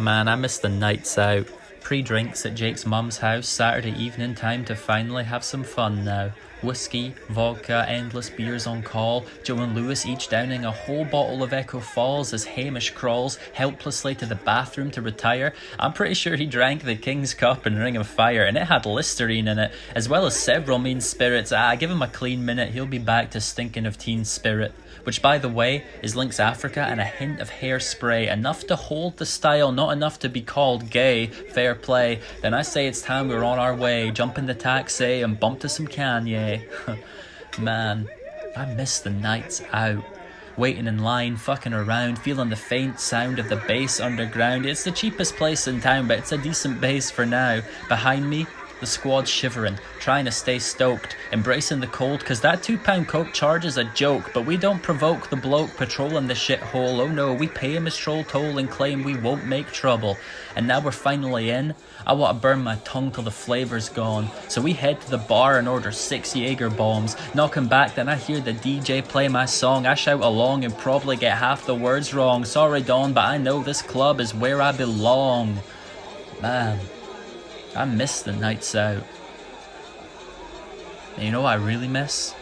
Man, I miss the nights out. Pre-drinks at Jake's mum's house, Saturday evening, time to finally have some fun now. Whiskey, vodka, endless beers on call, Joe and Lewis each downing a whole bottle of Echo Falls as Hamish crawls helplessly to the bathroom to retire. I'm pretty sure he drank the King's Cup and Ring of Fire, and it had Listerine in it, as well as several mean spirits. Give him a clean minute, he'll be back to stinking of teen spirit. Which, by the way, is Lynx Africa and a hint of hairspray, enough to hold the style, not enough to be called gay. Fair play. Then I say it's time we're on our way, jump in the taxi and bump to some Kanye. Man, I miss the nights out. Waiting in line, fucking around, feeling the faint sound of the bass underground. It's the cheapest place in town, but it's a decent base for now. Behind me, the squad shivering, trying to stay stoked, embracing the cold, cause that £2 coke charge is a joke, but we don't provoke the bloke patrolling the shithole. Oh no, we pay him his troll toll and claim we won't make trouble. And now we're finally in. I want to burn my tongue till the flavour's gone, so we head to the bar and order 6 Jaeger bombs. Knocking back, then I hear the DJ play my song. I shout along and probably get half the words wrong. Sorry Dawn, but I know this club is where I belong. Man, I miss the nights out. And you know what I really miss?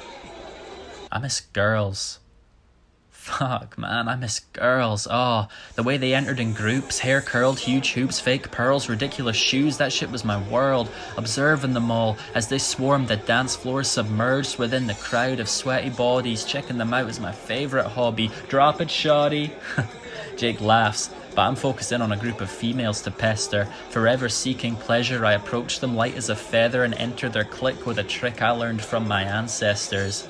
I miss girls. Fuck, man, I miss girls. Oh, the way they entered in groups, hair curled, huge hoops, fake pearls, ridiculous shoes, that shit was my world. Observing them all as they swarmed the dance floor, submerged within the crowd of sweaty bodies. Checking them out is my favourite hobby. Drop it, shawty. Jake laughs, but I'm focusing on a group of females to pester. Forever seeking pleasure, I approach them light as a feather and enter their clique with a trick I learned from my ancestors.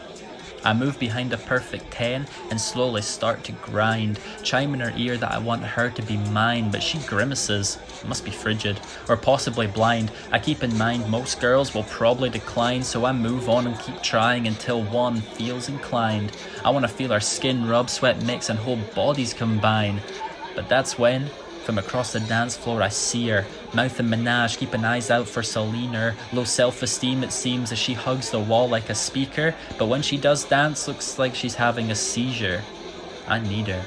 I move behind a perfect 10 and slowly start to grind, chime in her ear that I want her to be mine, but she grimaces. Must be frigid, or possibly blind. I keep in mind most girls will probably decline, so I move on and keep trying until one feels inclined. I want to feel her skin rub, sweat mix and whole bodies combine. But that's when, from across the dance floor I see her, mouth and menage, keeping eyes out for Selena. Low self-esteem it seems as she hugs the wall like a speaker, but when she does dance looks like she's having a seizure. I need her,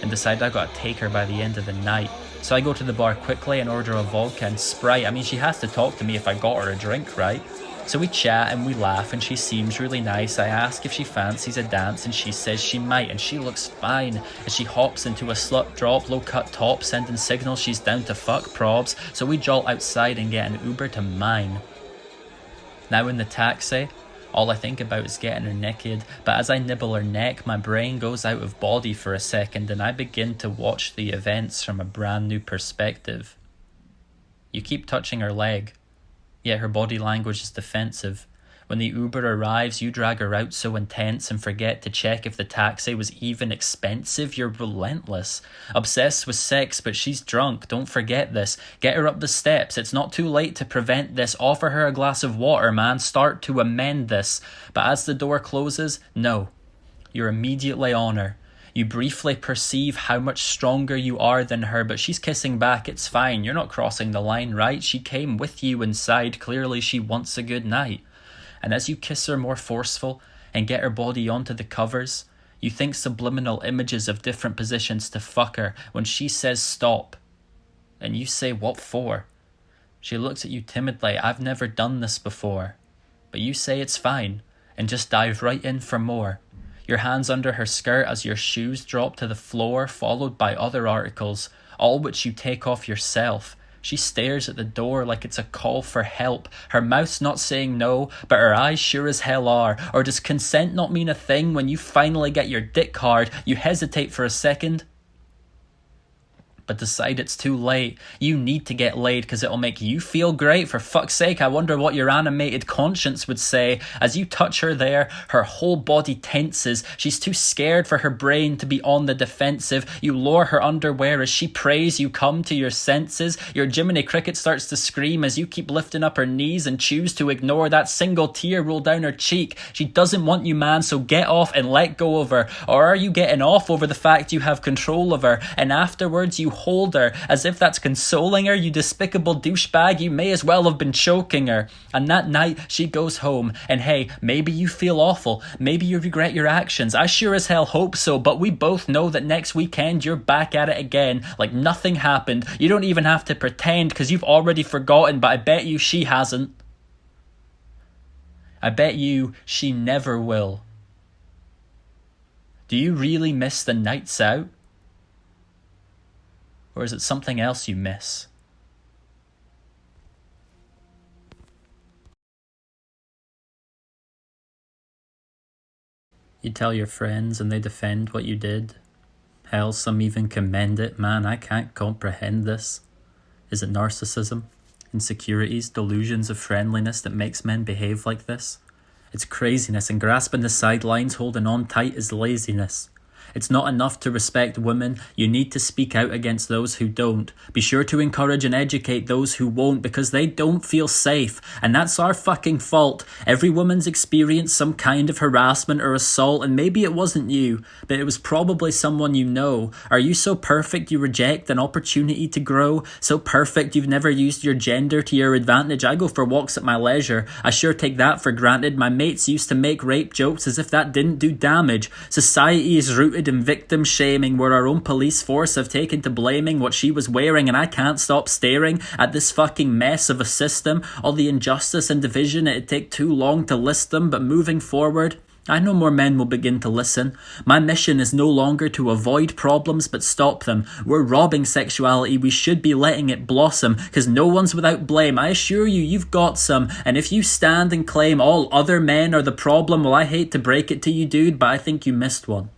and decide I gotta take her by the end of the night. So I go to the bar quickly and order a vodka and Sprite. I mean, she has to talk to me if I got her a drink, right? So we chat and we laugh and she seems really nice. I ask if she fancies a dance and she says she might, and she looks fine as she hops into a slut drop, low cut top, sending signals she's down to fuck probs. So we jolt outside and get an Uber to mine. Now in the taxi, all I think about is getting her naked, but as I nibble her neck, my brain goes out of body for a second and I begin to watch the events from a brand new perspective. You keep touching her leg, yet her body language is defensive. When the Uber arrives, you drag her out so intense and forget to check if the taxi was even expensive. You're relentless. Obsessed with sex, but she's drunk. Don't forget this. Get her up the steps. It's not too late to prevent this. Offer her a glass of water, man. Start to amend this. But as the door closes, no. You're immediately on her. You briefly perceive how much stronger you are than her, but she's kissing back. It's fine. You're not crossing the line, right? She came with you inside. Clearly she wants a good night. And as you kiss her more forceful and get her body onto the covers, you think subliminal images of different positions to fuck her when she says stop. And you say, what for? She looks at you timidly. I've never done this before. But you say it's fine and just dive right in for more. Your hands under her skirt as your shoes drop to the floor, followed by other articles, all which you take off yourself. She stares at the door like it's a call for help. Her mouth's not saying no, but her eyes sure as hell are. Or does consent not mean a thing when you finally get your dick hard? You hesitate for a second, but decide it's too late. You need to get laid because it'll make you feel great. For fuck's sake, I wonder what your animated conscience would say. As you touch her there, her whole body tenses. She's too scared for her brain to be on the defensive. You lower her underwear as she prays you come to your senses. Your Jiminy Cricket starts to scream as you keep lifting up her knees and choose to ignore that single tear roll down her cheek. She doesn't want you, man, so get off and let go of her. Or are you getting off over the fact you have control of her, and afterwards you hold her, as if that's consoling her. You despicable douchebag, you may as well have been choking her. And that night, she goes home, and hey, maybe you feel awful, maybe you regret your actions, I sure as hell hope so, but we both know that next weekend you're back at it again, like nothing happened. You don't even have to pretend, because you've already forgotten, but I bet you she hasn't. I bet you she never will. Do you really miss the nights out? Or is it something else you miss? You tell your friends and they defend what you did. Hell, some even commend it. Man, I can't comprehend this. Is it narcissism, insecurities, delusions of friendliness that makes men behave like this? It's craziness, and grasping the sidelines, holding on tight, is laziness. It's not enough to respect women. You need to speak out against those who don't. Be sure to encourage and educate those who won't, because they don't feel safe. And that's our fucking fault. Every woman's experienced some kind of harassment or assault, and maybe it wasn't you, but it was probably someone you know. Are you so perfect you reject an opportunity to grow? So perfect you've never used your gender to your advantage? I go for walks at my leisure. I sure take that for granted. My mates used to make rape jokes as if that didn't do damage. Society is rooted in victim shaming, where our own police force have taken to blaming what she was wearing, and I can't stop staring at this fucking mess of a system. All the injustice and division, it'd take too long to list them, but moving forward, I know more men will begin to listen. My mission is no longer to avoid problems, but stop them. We're robbing sexuality. We should be letting it blossom, because no one's without blame. I assure you, you've got some. And if you stand and claim all other men are the problem, well, I hate to break it to you, dude, but I think you missed one.